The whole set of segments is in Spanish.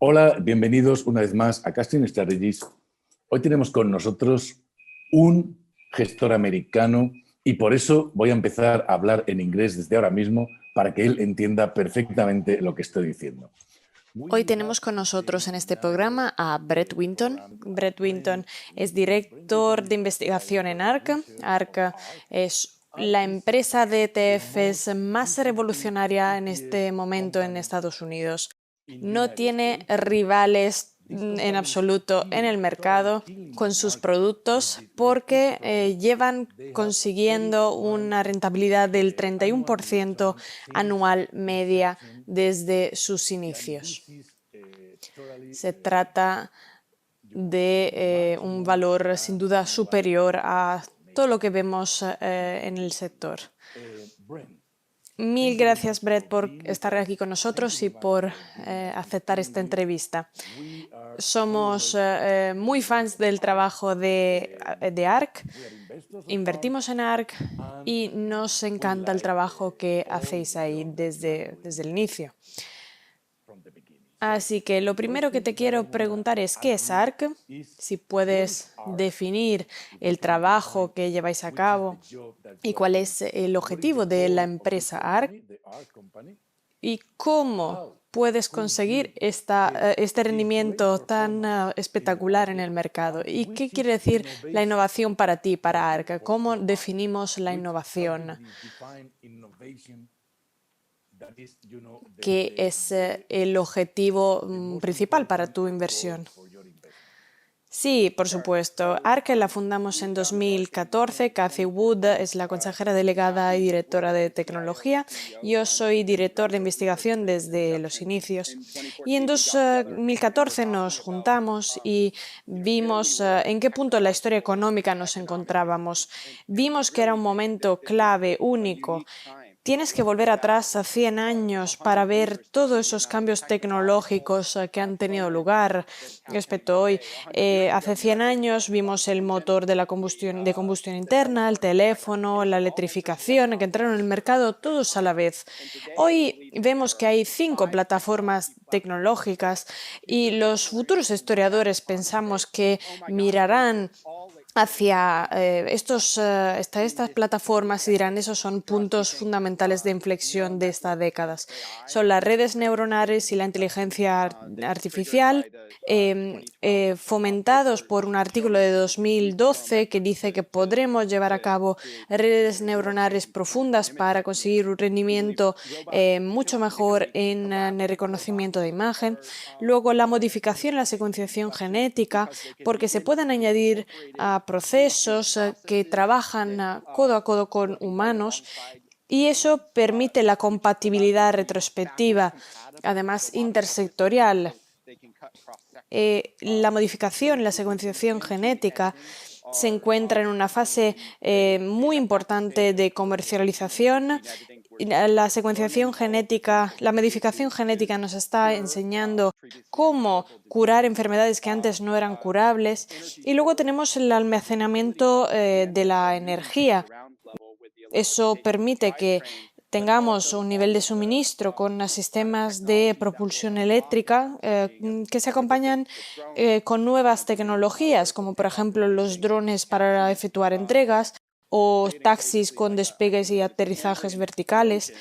Hola, bienvenidos una vez más a Casting Strategies. Hoy tenemos con nosotros un gestor americano y por eso voy a empezar a hablar en inglés desde ahora mismo para que él entienda perfectamente lo que estoy diciendo. Hoy tenemos con nosotros en este programa a Brett Winton. Brett Winton es director de investigación en ARC. ARC es la empresa de ETFs más revolucionaria en este momento en Estados Unidos. No tiene rivales en absoluto en el mercado con sus productos porque llevan consiguiendo una rentabilidad del 31% anual media desde sus inicios. Se trata de un valor sin duda superior a todo lo que vemos en el sector. Mil gracias, Brett, por estar aquí con nosotros y por aceptar esta entrevista. Somos muy fans del trabajo de ARC, invertimos en ARC y nos encanta el trabajo que hacéis ahí desde el inicio. Así que lo primero que te quiero preguntar es, ¿qué es ARC? Si puedes definir el trabajo que lleváis a cabo y cuál es el objetivo de la empresa ARC y cómo puedes conseguir este rendimiento tan espectacular en el mercado. ¿Y qué quiere decir la innovación para ti, para ARC? ¿Cómo definimos la innovación? ¿Qué es el objetivo principal para tu inversión? Sí, por supuesto. ARC la fundamos en 2014. Cathy Wood es la consejera delegada y directora de tecnología. Yo soy director de investigación desde los inicios. Y en 2014 nos juntamos y vimos en qué punto de la historia económica nos encontrábamos. Vimos que era un momento clave, único. Tienes que volver atrás a 100 años para ver todos esos cambios tecnológicos que han tenido lugar respecto a hoy. Hace 100 años vimos el motor de combustión interna, el teléfono, la electrificación, que entraron en el mercado todos a la vez. Hoy vemos que hay 5 plataformas tecnológicas y los futuros historiadores pensamos que mirarán hacia estas plataformas y dirán esos son puntos fundamentales de inflexión de estas décadas. Son las redes neuronales y la inteligencia artificial, fomentados por un artículo de 2012 que dice que podremos llevar a cabo redes neuronales profundas para conseguir un rendimiento mucho mejor en el reconocimiento de imagen. Luego la modificación y la secuenciación genética, porque se pueden añadir procesos que trabajan codo a codo con humanos y eso permite la compatibilidad retrospectiva, además intersectorial. La modificación, la secuenciación genética se encuentra en una fase muy importante de comercialización. La secuenciación genética, la modificación genética nos está enseñando cómo curar enfermedades que antes no eran curables. Y luego tenemos el almacenamiento de la energía. Eso permite que tengamos un nivel de suministro con sistemas de propulsión eléctrica que se acompañan con nuevas tecnologías, como por ejemplo los drones para efectuar entregas o taxis con despegues y aterrizajes verticales.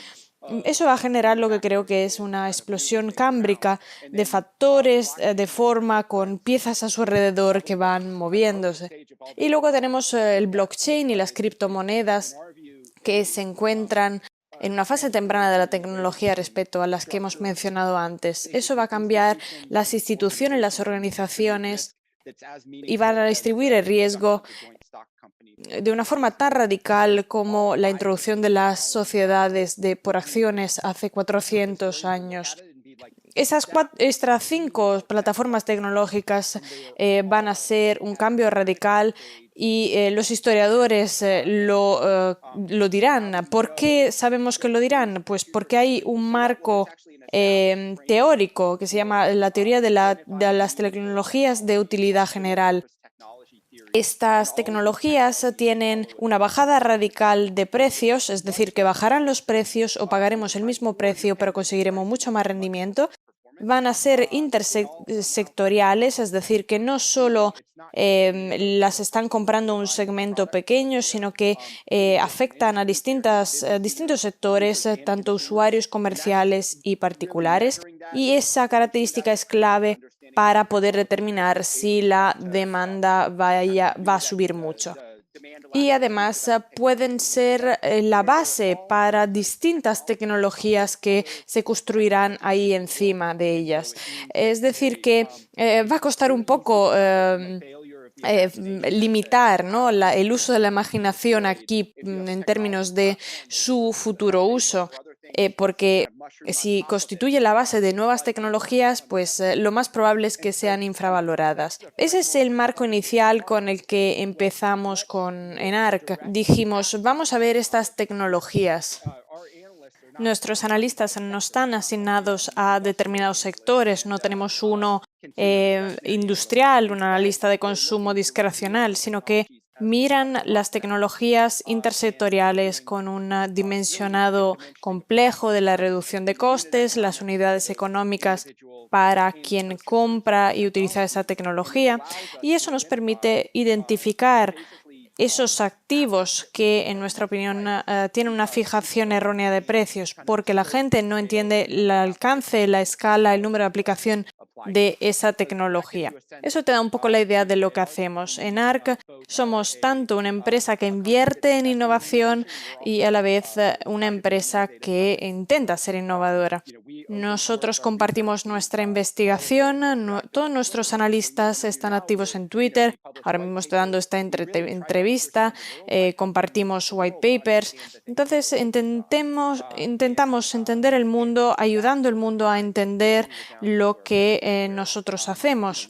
Eso va a generar lo que creo que es una explosión cámbrica de factores de forma con piezas a su alrededor que van moviéndose. Y luego tenemos el blockchain y las criptomonedas que se encuentran en una fase temprana de la tecnología respecto a las que hemos mencionado antes. Eso va a cambiar las instituciones, las organizaciones y van a distribuir el riesgo de una forma tan radical como la introducción de las sociedades por acciones hace 400 años. Estas 5 plataformas tecnológicas van a ser un cambio radical y los historiadores lo dirán. ¿Por qué sabemos que lo dirán? Pues porque hay un marco teórico que se llama la teoría de las tecnologías de utilidad general. Estas tecnologías tienen una bajada radical de precios, es decir, que bajarán los precios o pagaremos el mismo precio, pero conseguiremos mucho más rendimiento. van a ser intersectoriales, es decir, que no solo las están comprando un segmento pequeño, sino que afectan a distintos sectores, tanto usuarios comerciales y particulares, y esa característica es clave para poder determinar si la demanda va a subir mucho. Y además pueden ser la base para distintas tecnologías que se construirán ahí encima de ellas. Es decir, que va a costar un poco limitar, ¿no?, el uso de la imaginación aquí en términos de su futuro uso, porque si constituye la base de nuevas tecnologías, pues lo más probable es que sean infravaloradas. Ese es el marco inicial con el que empezamos con ENARC. Dijimos, vamos a ver estas tecnologías. Nuestros analistas no están asignados a determinados sectores, no tenemos uno industrial, un analista de consumo discrecional, sino que miran las tecnologías intersectoriales con un dimensionado complejo de la reducción de costes, las unidades económicas para quien compra y utiliza esa tecnología, y eso nos permite identificar esos activos que, en nuestra opinión, tienen una fijación errónea de precios, porque la gente no entiende el alcance, la escala, el número de aplicación de esa tecnología. Eso te da un poco la idea de lo que hacemos. En ARC somos tanto una empresa que invierte en innovación y a la vez una empresa que intenta ser innovadora. Nosotros compartimos nuestra investigación, todos nuestros analistas están activos en Twitter, ahora mismo estoy dando esta entrevista, compartimos white papers. Entonces, intentamos entender el mundo, ayudando al mundo a entender lo que nosotros hacemos.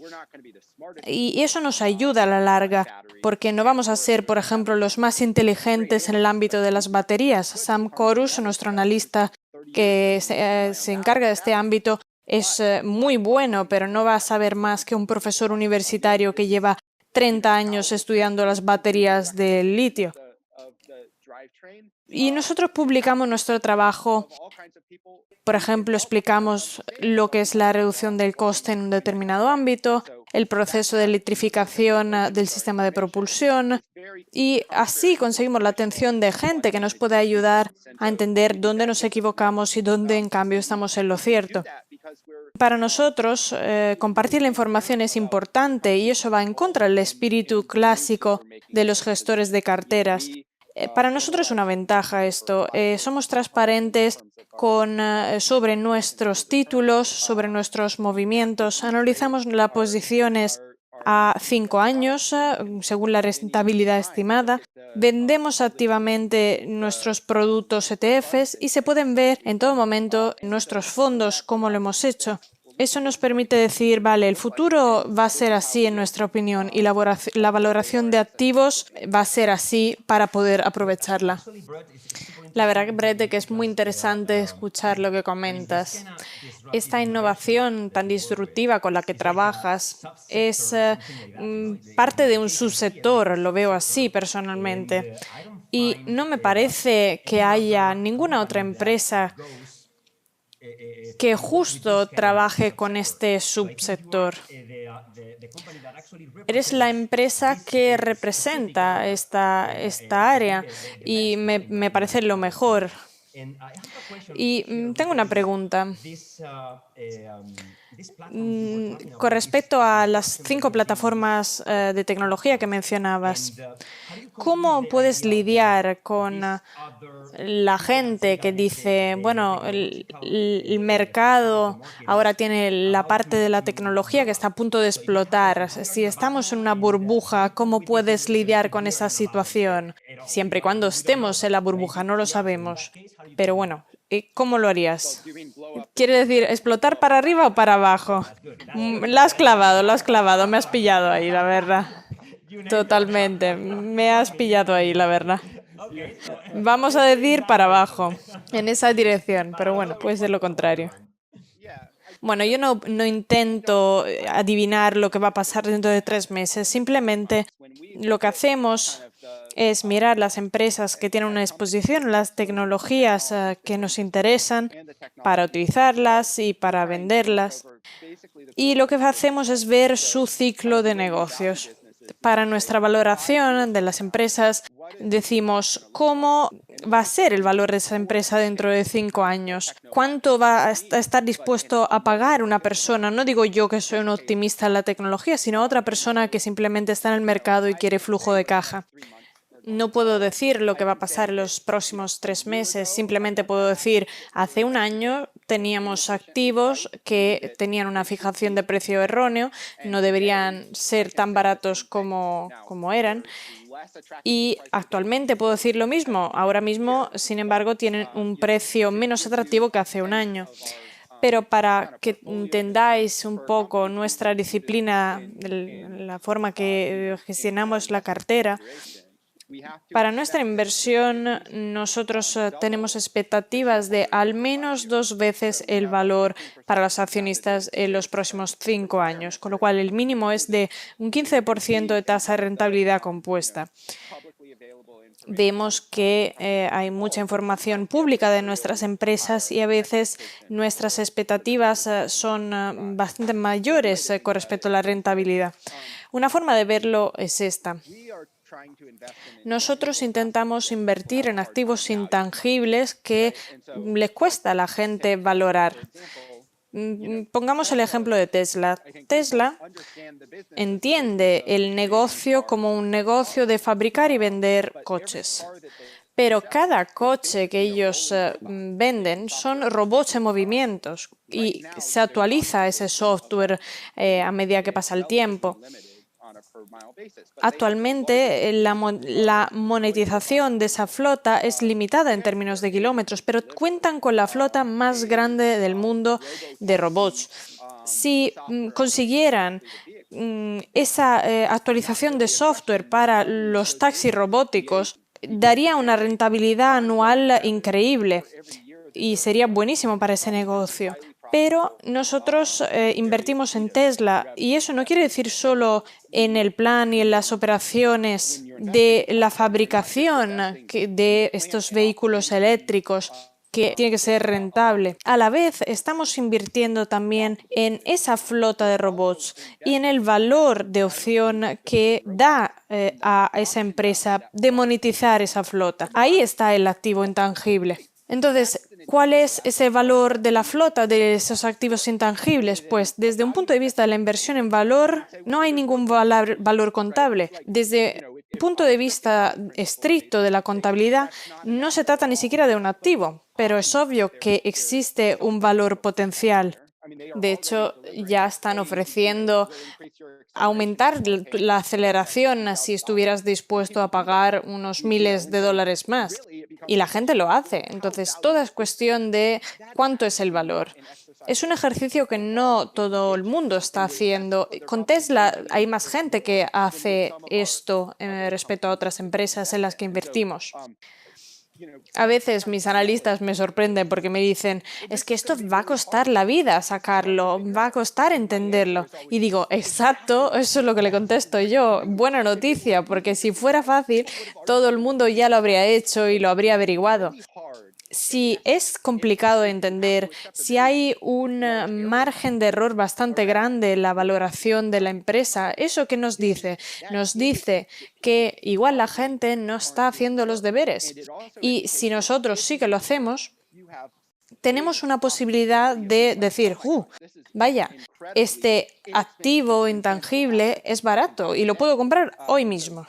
Y eso nos ayuda a la larga, porque no vamos a ser, por ejemplo, los más inteligentes en el ámbito de las baterías. Sam Corus, nuestro analista que se encarga de este ámbito, es muy bueno, pero no va a saber más que un profesor universitario que lleva 30 años estudiando las baterías de litio. Y nosotros publicamos nuestro trabajo. Por ejemplo, explicamos lo que es la reducción del coste en un determinado ámbito, el proceso de electrificación del sistema de propulsión, y así conseguimos la atención de gente que nos puede ayudar a entender dónde nos equivocamos y dónde, en cambio, estamos en lo cierto. Para nosotros, compartir la información es importante y eso va en contra del espíritu clásico de los gestores de carteras. Para nosotros es una ventaja esto. Somos transparentes sobre nuestros títulos, sobre nuestros movimientos. Analizamos las posiciones a 5 años, según la rentabilidad estimada. Vendemos activamente nuestros productos ETFs y se pueden ver en todo momento nuestros fondos, cómo lo hemos hecho. Eso nos permite decir, vale, el futuro va a ser así en nuestra opinión y la valoración de activos va a ser así para poder aprovecharla. La verdad, Brett, que es muy interesante escuchar lo que comentas. Esta innovación tan disruptiva con la que trabajas es parte de un subsector, lo veo así personalmente. Y no me parece que haya ninguna otra empresa que justo trabaje con este subsector. Eres la empresa que representa esta área y me parece lo mejor. Y tengo una pregunta. Con respecto a las 5 plataformas de tecnología que mencionabas, ¿cómo puedes lidiar con la gente que dice, bueno, el mercado ahora tiene la parte de la tecnología que está a punto de explotar? Si estamos en una burbuja, ¿cómo puedes lidiar con esa situación? Siempre y cuando estemos en la burbuja, no lo sabemos. Pero bueno, ¿cómo lo harías? ¿Quiere decir explotar para arriba o para abajo? La has clavado, me has pillado ahí, la verdad. Totalmente, me has pillado ahí, la verdad. Vamos a decir para abajo, en esa dirección, pero bueno, puede ser lo contrario. Bueno, yo no intento adivinar lo que va a pasar dentro de 3 meses, simplemente lo que hacemos es mirar las empresas que tienen una exposición a las tecnologías que nos interesan para utilizarlas y para venderlas. Y lo que hacemos es ver su ciclo de negocios. Para nuestra valoración de las empresas, decimos cómo va a ser el valor de esa empresa dentro de 5 años, cuánto va a estar dispuesto a pagar una persona. No digo yo que soy un optimista en la tecnología, sino otra persona que simplemente está en el mercado y quiere flujo de caja. No puedo decir lo que va a pasar en los próximos 3 meses, simplemente puedo decir, hace un año teníamos activos que tenían una fijación de precio erróneo, no deberían ser tan baratos como eran, y actualmente puedo decir lo mismo. Ahora mismo, sin embargo, tienen un precio menos atractivo que hace un año. Pero para que entendáis un poco nuestra disciplina, la forma que gestionamos la cartera, para nuestra inversión, nosotros tenemos expectativas de al menos 2 veces el valor para los accionistas en los próximos 5 años, con lo cual el mínimo es de un 15% de tasa de rentabilidad compuesta. Vemos que hay mucha información pública de nuestras empresas y a veces nuestras expectativas son bastante mayores con respecto a la rentabilidad. Una forma de verlo es esta. Nosotros intentamos invertir en activos intangibles que les cuesta a la gente valorar. Pongamos el ejemplo de Tesla. Tesla entiende el negocio como un negocio de fabricar y vender coches. Pero cada coche que ellos venden son robots en movimientos y se actualiza ese software a medida que pasa el tiempo. Actualmente, la monetización de esa flota es limitada en términos de kilómetros, pero cuentan con la flota más grande del mundo de robots. Si consiguieran esa actualización de software para los taxis robóticos, daría una rentabilidad anual increíble y sería buenísimo para ese negocio. Pero nosotros invertimos en Tesla y eso no quiere decir solo en el plan y en las operaciones de la fabricación de estos vehículos eléctricos, que tiene que ser rentable. A la vez, estamos invirtiendo también en esa flota de robots y en el valor de opción que da a esa empresa de monetizar esa flota. Ahí está el activo intangible. Entonces, ¿cuál es ese valor de la flota de esos activos intangibles? Pues desde un punto de vista de la inversión en valor, no hay ningún valor contable. Desde un punto de vista estricto de la contabilidad, no se trata ni siquiera de un activo, pero es obvio que existe un valor potencial. De hecho, ya están ofreciendo aumentar la aceleración si estuvieras dispuesto a pagar unos miles de dólares más. Y la gente lo hace. Entonces, todo es cuestión de cuánto es el valor. Es un ejercicio que no todo el mundo está haciendo. Con Tesla hay más gente que hace esto respecto a otras empresas en las que invertimos. A veces mis analistas me sorprenden porque me dicen, es que esto va a costar la vida sacarlo, va a costar entenderlo. Y digo, exacto, eso es lo que le contesto yo. Buena noticia, porque si fuera fácil, todo el mundo ya lo habría hecho y lo habría averiguado. Si es complicado de entender, si hay un margen de error bastante grande en la valoración de la empresa, ¿eso qué nos dice? Nos dice que igual la gente no está haciendo los deberes. Y si nosotros sí que lo hacemos, tenemos una posibilidad de decir, vaya, este activo intangible es barato y lo puedo comprar hoy mismo.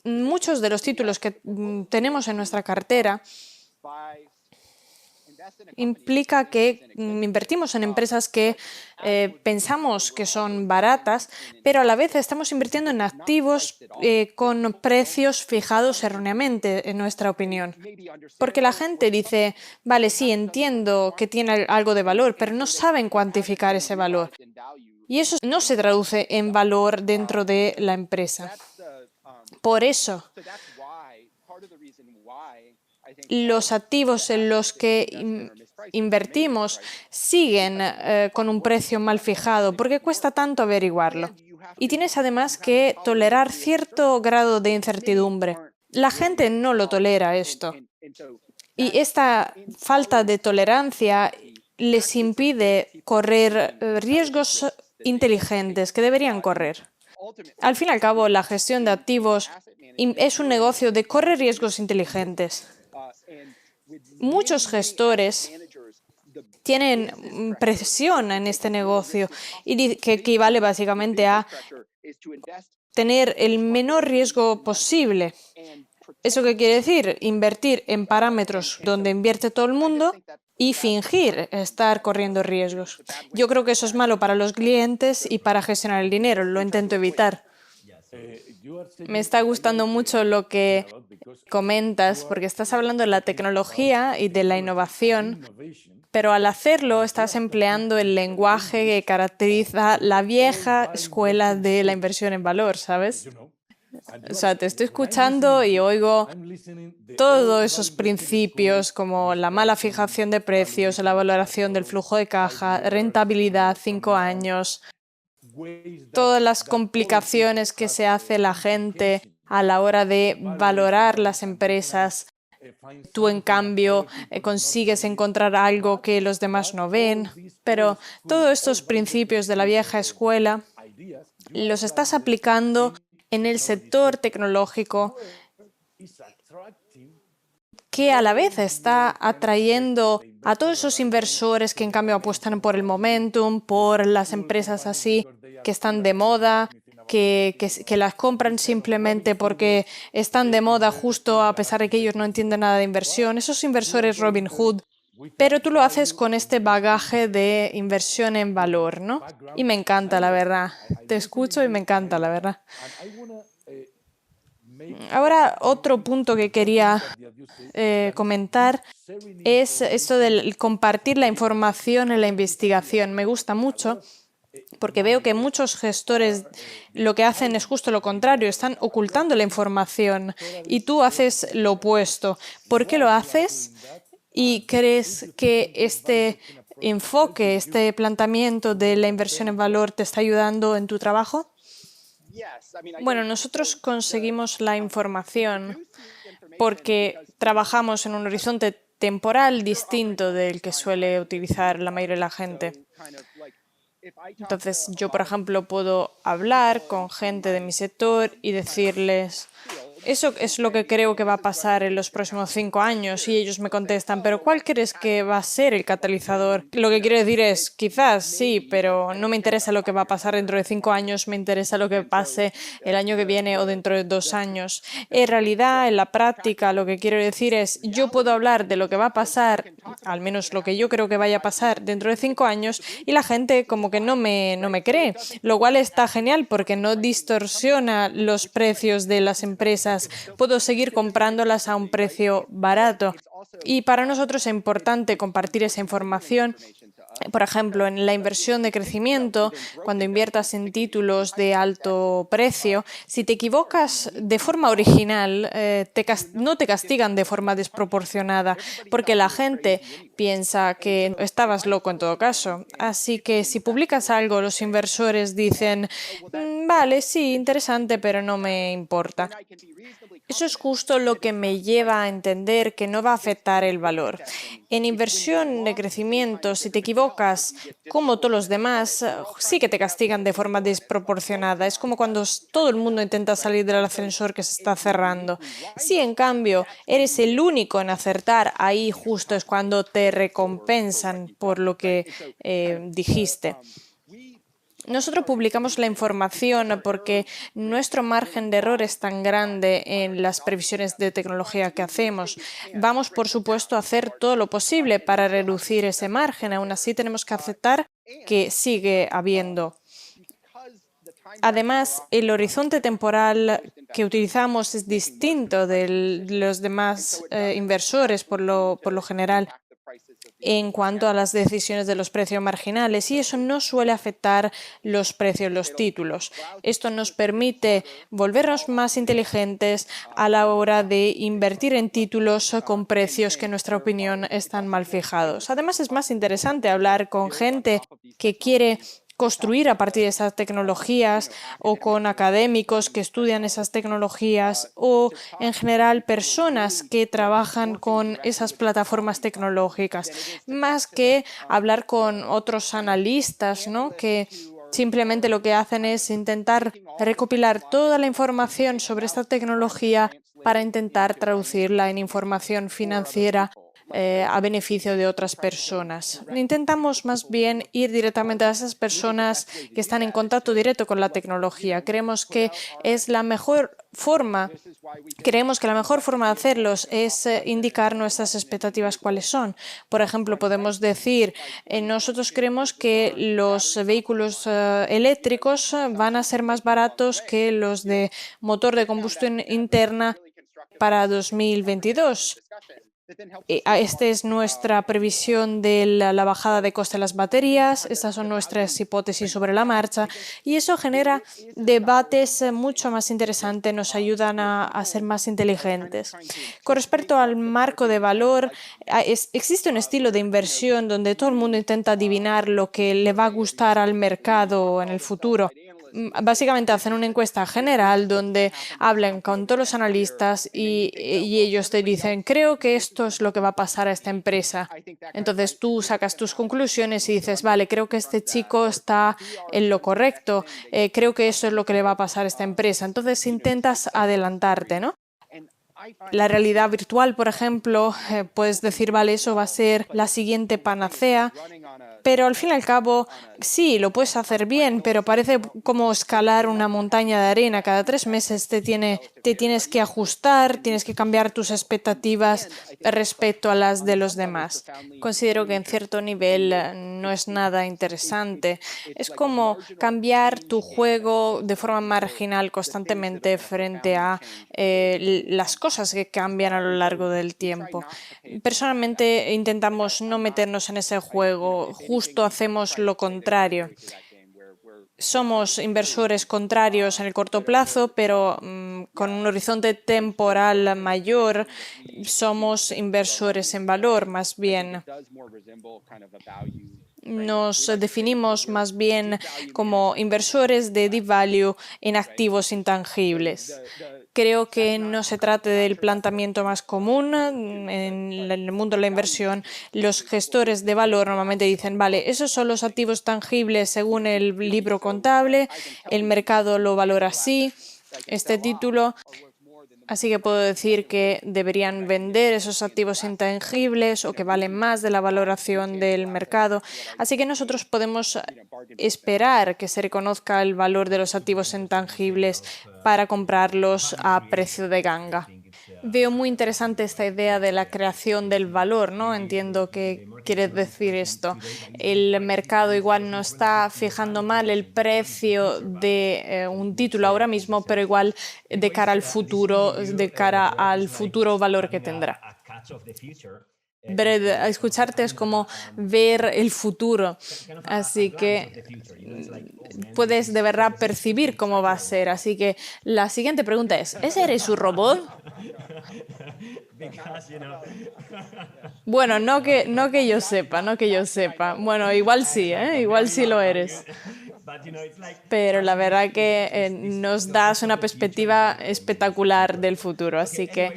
Muchos de los títulos que tenemos en nuestra cartera implica que invertimos en empresas que pensamos que son baratas, pero a la vez estamos invirtiendo en activos con precios fijados erróneamente, en nuestra opinión. Porque la gente dice, vale, sí, entiendo que tiene algo de valor, pero no saben cuantificar ese valor. Y eso no se traduce en valor dentro de la empresa. Por eso, los activos en los que invertimos siguen con un precio mal fijado, porque cuesta tanto averiguarlo. Y tienes además que tolerar cierto grado de incertidumbre. La gente no lo tolera esto. Y esta falta de tolerancia les impide correr riesgos inteligentes que deberían correr. Al fin y al cabo, la gestión de activos es un negocio de correr riesgos inteligentes. Muchos gestores tienen presión en este negocio y que equivale básicamente a tener el menor riesgo posible. ¿Eso qué quiere decir? Invertir en parámetros donde invierte todo el mundo y fingir estar corriendo riesgos. Yo creo que eso es malo para los clientes y para gestionar el dinero. Lo intento evitar. Me está gustando mucho lo que comentas porque estás hablando de la tecnología y de la innovación, pero al hacerlo estás empleando el lenguaje que caracteriza la vieja escuela de la inversión en valor, ¿sabes? O sea, te estoy escuchando y oigo todos esos principios como la mala fijación de precios, la valoración del flujo de caja, rentabilidad, 5 años, todas las complicaciones que se hace la gente a la hora de valorar las empresas. Tú, en cambio, consigues encontrar algo que los demás no ven, pero todos estos principios de la vieja escuela los estás aplicando en el sector tecnológico, que a la vez está atrayendo a todos esos inversores que en cambio apuestan por el momentum, por las empresas así que están de moda, que las compran simplemente porque están de moda justo a pesar de que ellos no entienden nada de inversión. Esos inversores Robin Hood. Pero tú lo haces con este bagaje de inversión en valor, ¿no? Y me encanta, la verdad. Te escucho y me encanta, la verdad. Ahora, otro punto que quería comentar es esto del compartir la información en la investigación. Me gusta mucho porque veo que muchos gestores lo que hacen es justo lo contrario, están ocultando la información y tú haces lo opuesto. ¿Por qué lo haces? ¿Y crees que este enfoque, este planteamiento de la inversión en valor te está ayudando en tu trabajo? Bueno, nosotros conseguimos la información porque trabajamos en un horizonte temporal distinto del que suele utilizar la mayoría de la gente. Entonces, yo, por ejemplo, puedo hablar con gente de mi sector y decirles: eso es lo que creo que va a pasar en los próximos 5 años. Y ellos me contestan: ¿pero cuál crees que va a ser el catalizador? Lo que quiero decir es: quizás sí, pero no me interesa lo que va a pasar dentro de 5 años, me interesa lo que pase el año que viene o dentro de 2 años. En realidad, en la práctica, lo que quiero decir es: yo puedo hablar de lo que va a pasar, al menos lo que yo creo que vaya a pasar dentro de 5 años, y la gente como que no me cree, lo cual está genial porque no distorsiona los precios de las empresas. Puedo seguir comprándolas a un precio barato. Y para nosotros es importante compartir esa información. Por ejemplo, en la inversión de crecimiento, cuando inviertas en títulos de alto precio, si te equivocas de forma original, no te castigan de forma desproporcionada, porque la gente piensa que estabas loco en todo caso. Así que si publicas algo, los inversores dicen: vale, sí, interesante, pero no me importa. Eso es justo lo que me lleva a entender que no va a afectar el valor. En inversión de crecimiento, si te equivocas, como todos los demás, sí que te castigan de forma desproporcionada. Es como cuando todo el mundo intenta salir del ascensor que se está cerrando. Si, en cambio, eres el único en acertar, ahí justo es cuando te recompensan por lo que dijiste. Nosotros publicamos la información porque nuestro margen de error es tan grande en las previsiones de tecnología que hacemos. Vamos, por supuesto, a hacer todo lo posible para reducir ese margen. Aún así, tenemos que aceptar que sigue habiendo. Además, el horizonte temporal que utilizamos es distinto de los demás inversores, por lo general, en cuanto a las decisiones de los precios marginales, y eso no suele afectar los precios de los títulos. Esto nos permite volvernos más inteligentes a la hora de invertir en títulos con precios que, en nuestra opinión, están mal fijados. Además, es más interesante hablar con gente que quiere construir a partir de esas tecnologías o con académicos que estudian esas tecnologías o en general personas que trabajan con esas plataformas tecnológicas, más que hablar con otros analistas, ¿no? Que simplemente lo que hacen es intentar recopilar toda la información sobre esta tecnología para intentar traducirla en información financiera a beneficio de otras personas. Intentamos más bien ir directamente a esas personas que están en contacto directo con la tecnología. Creemos que la mejor forma de hacerlos es indicar nuestras expectativas cuáles son. Por ejemplo, podemos decir, nosotros creemos que los vehículos eléctricos van a ser más baratos que los de motor de combustión interna para 2022. Esta es nuestra previsión de la bajada de coste de las baterías, estas son nuestras hipótesis sobre la marcha y eso genera debates mucho más interesantes, nos ayudan a ser más inteligentes. Con respecto al marco de valor, existe un estilo de inversión donde todo el mundo intenta adivinar lo que le va a gustar al mercado en el futuro. Básicamente hacen una encuesta general donde hablan con todos los analistas y ellos te dicen, creo que esto es lo que va a pasar a esta empresa. Entonces tú sacas tus conclusiones y dices, vale, creo que este chico está en lo correcto, creo que eso es lo que le va a pasar a esta empresa. Entonces intentas adelantarte, ¿no? La realidad virtual, por ejemplo, puedes decir, vale, eso va a ser la siguiente panacea, pero al fin y al cabo, sí, lo puedes hacer bien, pero parece como escalar una montaña de arena. Cada 3 meses te tienes que ajustar, tienes que cambiar tus expectativas respecto a las de los demás. Considero que en cierto nivel no es nada interesante. Es como cambiar tu juego de forma marginal constantemente frente a las cosas que cambian a lo largo del tiempo. Personalmente intentamos no meternos en ese juego, justo hacemos lo contrario. Somos inversores contrarios en el corto plazo, pero con un horizonte temporal mayor, somos inversores en valor, más bien. Nos definimos más bien como inversores de deep value en activos intangibles. Creo que no se trata del planteamiento más común en el mundo de la inversión. Los gestores de valor normalmente dicen, vale, esos son los activos tangibles según el libro contable, el mercado lo valora así, este título. Así que puedo decir que deberían vender esos activos intangibles o que valen más de la valoración del mercado. Así que nosotros podemos esperar que se reconozca el valor de los activos intangibles para comprarlos a precio de ganga. Veo muy interesante esta idea de la creación del valor, ¿no? Entiendo qué quiere decir esto. El mercado igual no está fijando mal el precio de un título ahora mismo, pero igual de cara al futuro valor que tendrá. Escucharte es como ver el futuro, así que puedes de verdad percibir cómo va a ser. Así que la siguiente pregunta es, ¿ese eres un robot? Bueno, no que yo sepa, no que yo sepa. Bueno, igual sí, ¿eh? Igual sí lo eres. Pero la verdad que nos das una perspectiva espectacular del futuro. Así que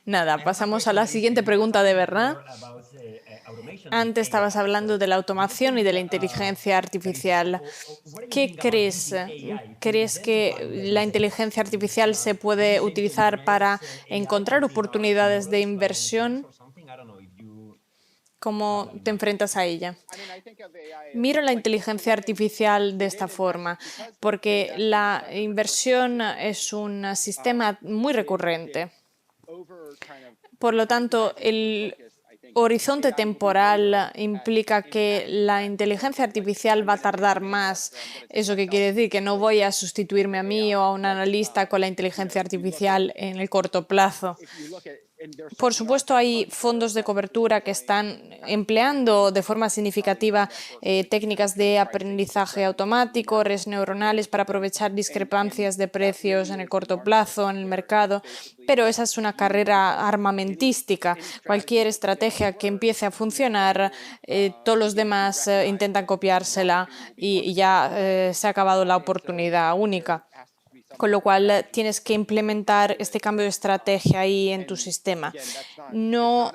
nada, pasamos a la siguiente pregunta de verdad. Antes estabas hablando de la automación y de la inteligencia artificial. ¿Qué crees? ¿Crees que la inteligencia artificial se puede utilizar para encontrar oportunidades de inversión? ¿Cómo te enfrentas a ella? Miro la inteligencia artificial de esta forma, porque la inversión es un sistema muy recurrente. Por lo tanto, el horizonte temporal implica que la inteligencia artificial va a tardar más. ¿Eso qué quiere decir? Que no voy a sustituirme a mí o a un analista con la inteligencia artificial en el corto plazo. Por supuesto, hay fondos de cobertura que están empleando de forma significativa técnicas de aprendizaje automático, redes neuronales para aprovechar discrepancias de precios en el corto plazo en el mercado, pero esa es una carrera armamentística. Cualquier estrategia que empiece a funcionar, todos los demás intentan copiársela y ya se ha acabado la oportunidad única. Con lo cual tienes que implementar este cambio de estrategia ahí en tu sistema. No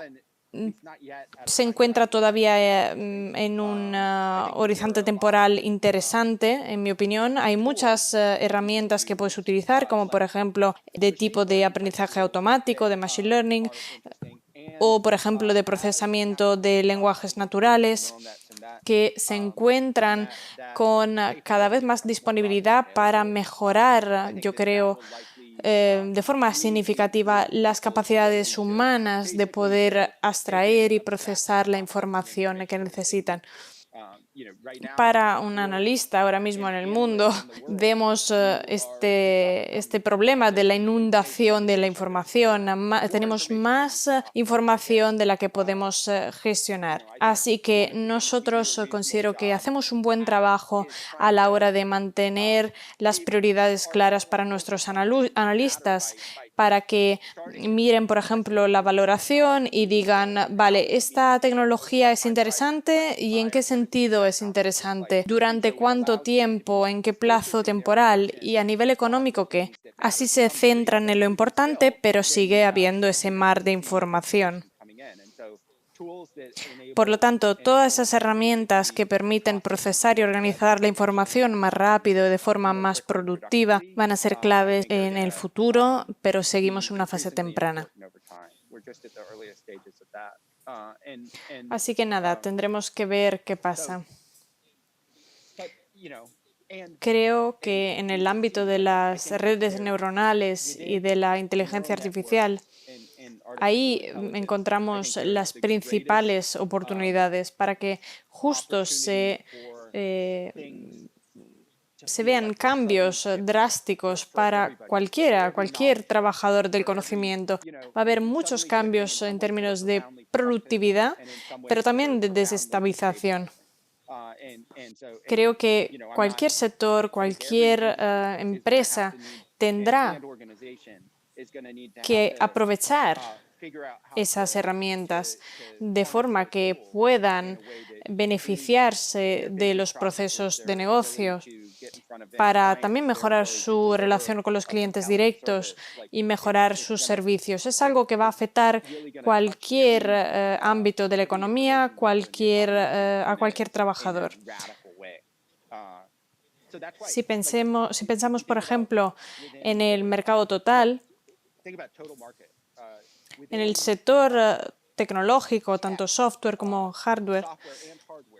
se encuentra todavía en un horizonte temporal interesante, en mi opinión. Hay muchas herramientas que puedes utilizar, como por ejemplo de tipo de aprendizaje automático, de machine learning, o por ejemplo de procesamiento de lenguajes naturales, que se encuentran con cada vez más disponibilidad para mejorar, yo creo, de forma significativa las capacidades humanas de poder abstraer y procesar la información que necesitan. Para un analista ahora mismo en el mundo, vemos este problema de la inundación de la información. Tenemos más información de la que podemos gestionar. Así que nosotros considero que hacemos un buen trabajo a la hora de mantener las prioridades claras para nuestros analistas, para que miren, por ejemplo, la valoración y digan, vale, esta tecnología es interesante y en qué sentido es interesante, durante cuánto tiempo, en qué plazo temporal y a nivel económico qué. Así se centran en lo importante, pero sigue habiendo ese mar de información. Por lo tanto, todas esas herramientas que permiten procesar y organizar la información más rápido y de forma más productiva van a ser claves en el futuro, pero seguimos en una fase temprana. Así que nada, tendremos que ver qué pasa. Creo que en el ámbito de las redes neuronales y de la inteligencia artificial, ahí encontramos las principales oportunidades para que justo se vean cambios drásticos para cualquier trabajador del conocimiento. Va a haber muchos cambios en términos de productividad, pero también de desestabilización. Creo que cualquier sector, cualquier empresa tendrá que aprovechar esas herramientas de forma que puedan beneficiarse de los procesos de negocios para también mejorar su relación con los clientes directos y mejorar sus servicios. Es algo que va a afectar cualquier ámbito de la economía, a cualquier trabajador. Si pensamos, por ejemplo, en el mercado total, en el sector tecnológico, tanto software como hardware,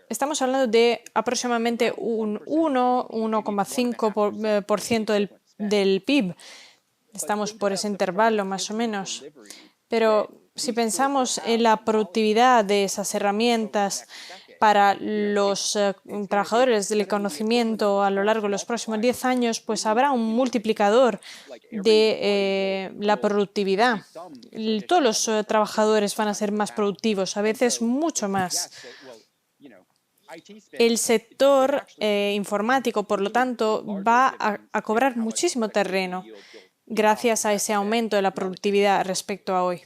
estamos hablando de aproximadamente un 1,5% del PIB. Estamos por ese intervalo, más o menos. Pero si pensamos en la productividad de esas herramientas para los trabajadores del conocimiento a lo largo de los próximos 10 años, pues habrá un multiplicador de la productividad. Todos los trabajadores van a ser más productivos, a veces mucho más. El sector informático, por lo tanto, va a cobrar muchísimo terreno gracias a ese aumento de la productividad respecto a hoy.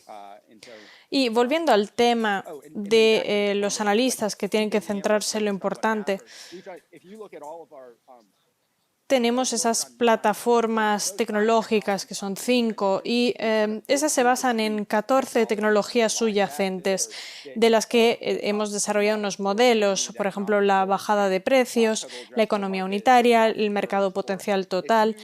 Y volviendo al tema de los analistas que tienen que centrarse en lo importante, tenemos esas plataformas tecnológicas que son 5 y esas se basan en 14 tecnologías subyacentes de las que hemos desarrollado unos modelos, por ejemplo, la bajada de precios, la economía unitaria, el mercado potencial total.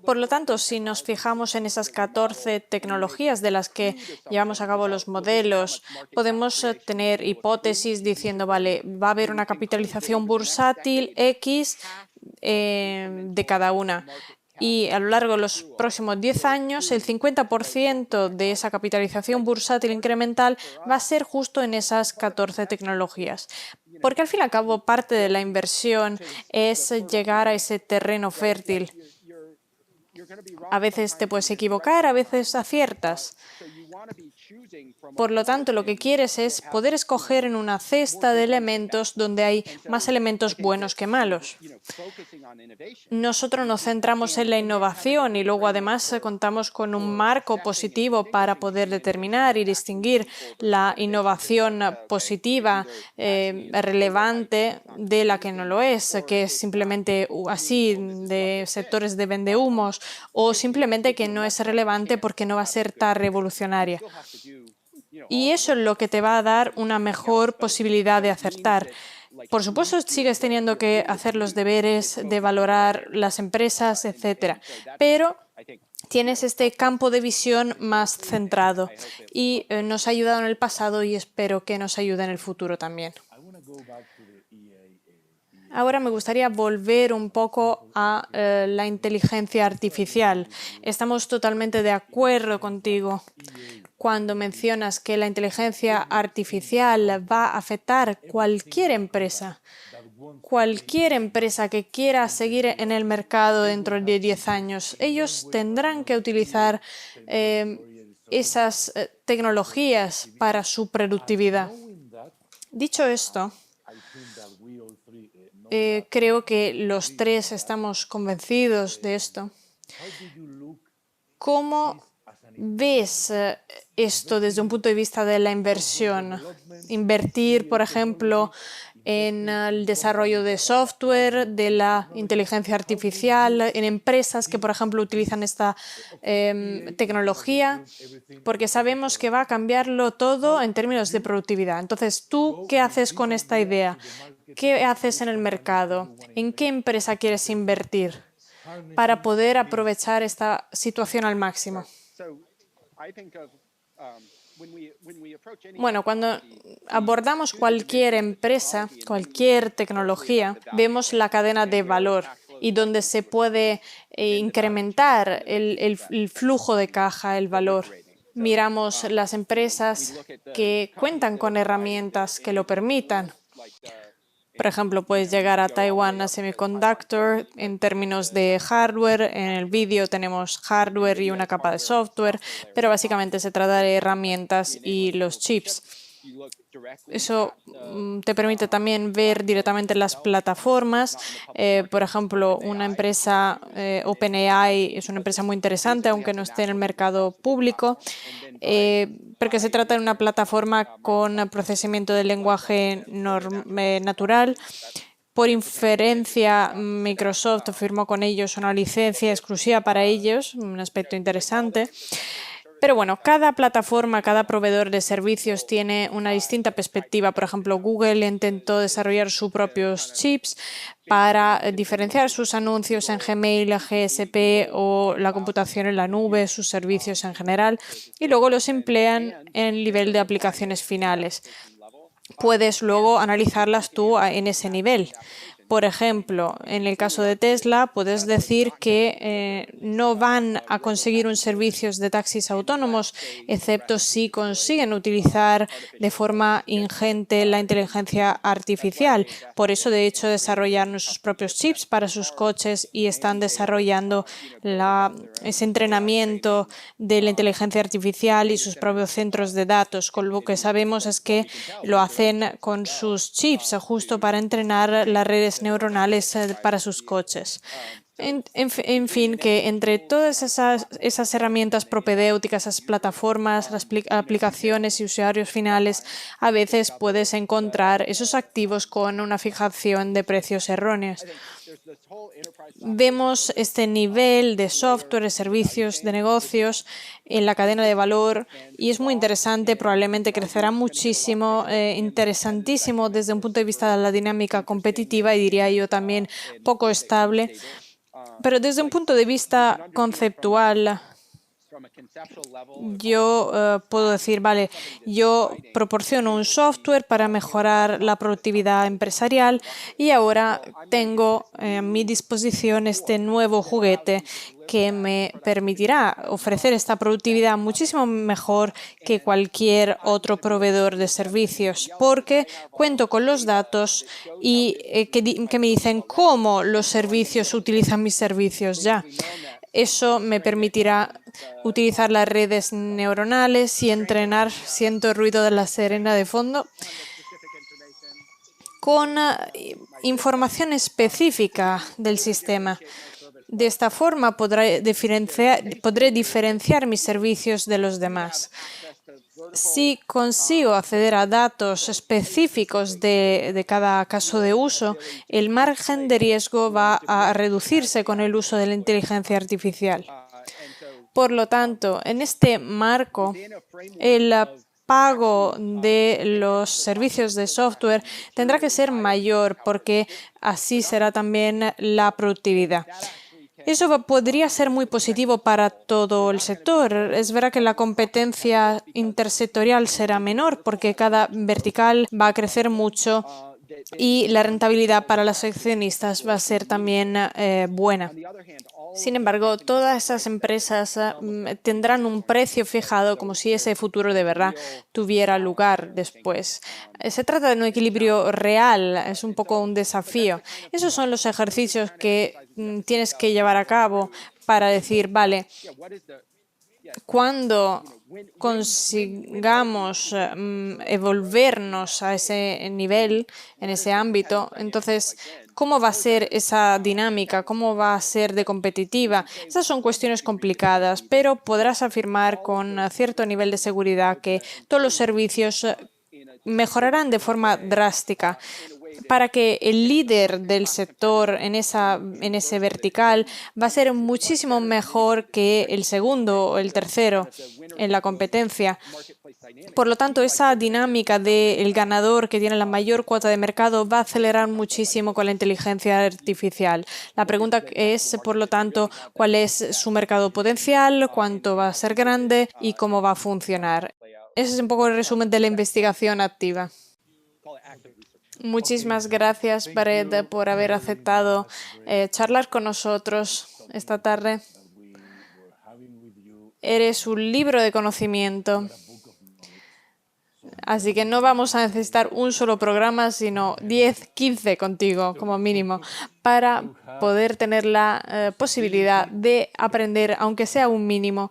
Por lo tanto, si nos fijamos en esas 14 tecnologías de las que llevamos a cabo los modelos, podemos tener hipótesis diciendo, vale, va a haber una capitalización bursátil X de cada una. Y a lo largo de los próximos 10 años, el 50% de esa capitalización bursátil incremental va a ser justo en esas 14 tecnologías. Porque al fin y al cabo, parte de la inversión es llegar a ese terreno fértil. A veces te puedes equivocar, a veces aciertas. Por lo tanto, lo que quieres es poder escoger en una cesta de elementos donde hay más elementos buenos que malos. Nosotros nos centramos en la innovación y luego además contamos con un marco positivo para poder determinar y distinguir la innovación positiva, relevante, de la que no lo es, que es simplemente así de sectores de vendehumos o simplemente que no es relevante porque no va a ser tan revolucionaria. Y eso es lo que te va a dar una mejor posibilidad de acertar. Por supuesto, sigues teniendo que hacer los deberes de valorar las empresas, etcétera, pero tienes este campo de visión más centrado y nos ha ayudado en el pasado y espero que nos ayude en el futuro también. Ahora me gustaría volver un poco a la inteligencia artificial. Estamos totalmente de acuerdo contigo cuando mencionas que la inteligencia artificial va a afectar cualquier empresa. Cualquier empresa que quiera seguir en el mercado dentro de 10 años, ellos tendrán que utilizar esas tecnologías para su productividad. Dicho esto, creo que los tres estamos convencidos de esto. ¿Cómo ves esto desde un punto de vista de la inversión? Invertir, por ejemplo, en el desarrollo de software, de la inteligencia artificial, en empresas que, por ejemplo, utilizan esta tecnología, porque sabemos que va a cambiarlo todo en términos de productividad. Entonces, ¿tú qué haces con esta idea? ¿Qué haces en el mercado? ¿En qué empresa quieres invertir para poder aprovechar esta situación al máximo? Bueno, cuando abordamos cualquier empresa, cualquier tecnología, vemos la cadena de valor y donde se puede incrementar el flujo de caja, el valor. Miramos las empresas que cuentan con herramientas que lo permitan. Por ejemplo, puedes llegar a Taiwan Semiconductor en términos de hardware. En el vídeo tenemos hardware y una capa de software, pero básicamente se trata de herramientas y los chips. Eso te permite también ver directamente las plataformas. Por ejemplo, una empresa, OpenAI, es una empresa muy interesante, aunque no esté en el mercado público, porque se trata de una plataforma con procesamiento de lenguaje natural. Por inferencia, Microsoft firmó con ellos una licencia exclusiva para ellos, un aspecto interesante. Pero bueno, cada plataforma, cada proveedor de servicios tiene una distinta perspectiva. Por ejemplo, Google intentó desarrollar sus propios chips para diferenciar sus anuncios en Gmail, GSP o la computación en la nube, sus servicios en general, y luego los emplean en el nivel de aplicaciones finales. Puedes luego analizarlas tú en ese nivel. Por ejemplo, en el caso de Tesla, puedes decir que no van a conseguir un servicio de taxis autónomos, excepto si consiguen utilizar de forma ingente la inteligencia artificial. Por eso, de hecho, desarrollaron sus propios chips para sus coches y están desarrollando ese entrenamiento de la inteligencia artificial y sus propios centros de datos. Con lo que sabemos es que lo hacen con sus chips, justo para entrenar las redes neuronales para sus coches. En fin, que entre todas esas herramientas propedéuticas, esas plataformas, las aplicaciones y usuarios finales, a veces puedes encontrar esos activos con una fijación de precios erróneos. Vemos este nivel de software, de servicios, de negocios en la cadena de valor y es muy interesante, probablemente crecerá muchísimo, interesantísimo desde un punto de vista de la dinámica competitiva y diría yo también poco estable. Pero desde un punto de vista conceptual, yo puedo decir, vale, yo proporciono un software para mejorar la productividad empresarial y ahora tengo a mi disposición este nuevo juguete que me permitirá ofrecer esta productividad muchísimo mejor que cualquier otro proveedor de servicios, porque cuento con los datos y que me dicen cómo los servicios utilizan mis servicios ya. Eso me permitirá utilizar las redes neuronales y entrenar, siento el ruido de la sirena de fondo, con información específica del sistema. De esta forma podré diferenciar mis servicios de los demás. Si consigo acceder a datos específicos de cada caso de uso, el margen de riesgo va a reducirse con el uso de la inteligencia artificial. Por lo tanto, en este marco, el pago de los servicios de software tendrá que ser mayor porque así será también la productividad. Eso podría ser muy positivo para todo el sector. Es verdad que la competencia intersectorial será menor porque cada vertical va a crecer mucho y la rentabilidad para los accionistas va a ser también buena. Sin embargo, todas esas empresas tendrán un precio fijado como si ese futuro de verdad tuviera lugar después. Se trata de un equilibrio real, es un poco un desafío. Esos son los ejercicios que tienes que llevar a cabo para decir, vale, cuando consigamos evolvernos a ese nivel, en ese ámbito, entonces, ¿cómo va a ser esa dinámica? ¿Cómo va a ser de competitiva? Esas son cuestiones complicadas, pero podrás afirmar con cierto nivel de seguridad que todos los servicios mejorarán de forma drástica para que el líder del sector en ese vertical va a ser muchísimo mejor que el segundo o el tercero en la competencia. Por lo tanto, esa dinámica del ganador que tiene la mayor cuota de mercado va a acelerar muchísimo con la inteligencia artificial. La pregunta es, por lo tanto, cuál es su mercado potencial, cuánto va a ser grande y cómo va a funcionar. Ese es un poco el resumen de la investigación activa. Muchísimas gracias, Brett, por haber aceptado charlar con nosotros esta tarde. Eres un libro de conocimiento. Así que no vamos a necesitar un solo programa, sino 10, 15 contigo, como mínimo, para poder tener la posibilidad de aprender, aunque sea un mínimo,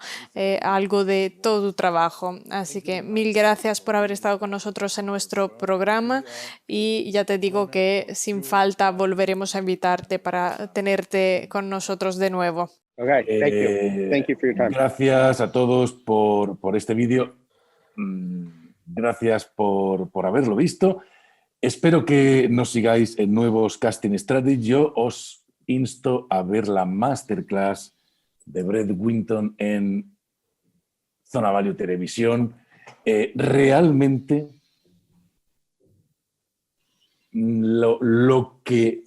algo de todo tu trabajo. Así que mil gracias por haber estado con nosotros en nuestro programa y ya te digo que sin falta volveremos a invitarte para tenerte con nosotros de nuevo. Okay, thank you. Thank you for your time. Gracias a todos por este vídeo. Gracias por haberlo visto. Espero que nos sigáis en nuevos Casting Strategy. Yo os insto a ver la masterclass de Brett Winton en Zona Value Televisión. Realmente lo que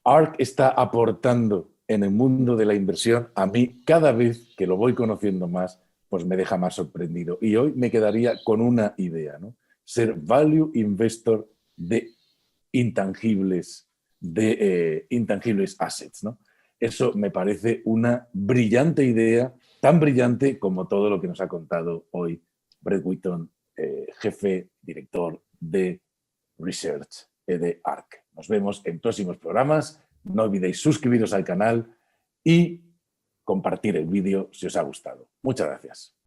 ARK está aportando en el mundo de la inversión, a mí cada vez que lo voy conociendo más, pues me deja más sorprendido. Y hoy me quedaría con una idea, ¿no? Ser value investor de intangibles assets, ¿no? Eso me parece una brillante idea, tan brillante como todo lo que nos ha contado hoy Brett Winton, jefe, director de Research de ARK. Nos vemos en próximos programas. No olvidéis suscribiros al canal y compartir el vídeo si os ha gustado. Muchas gracias.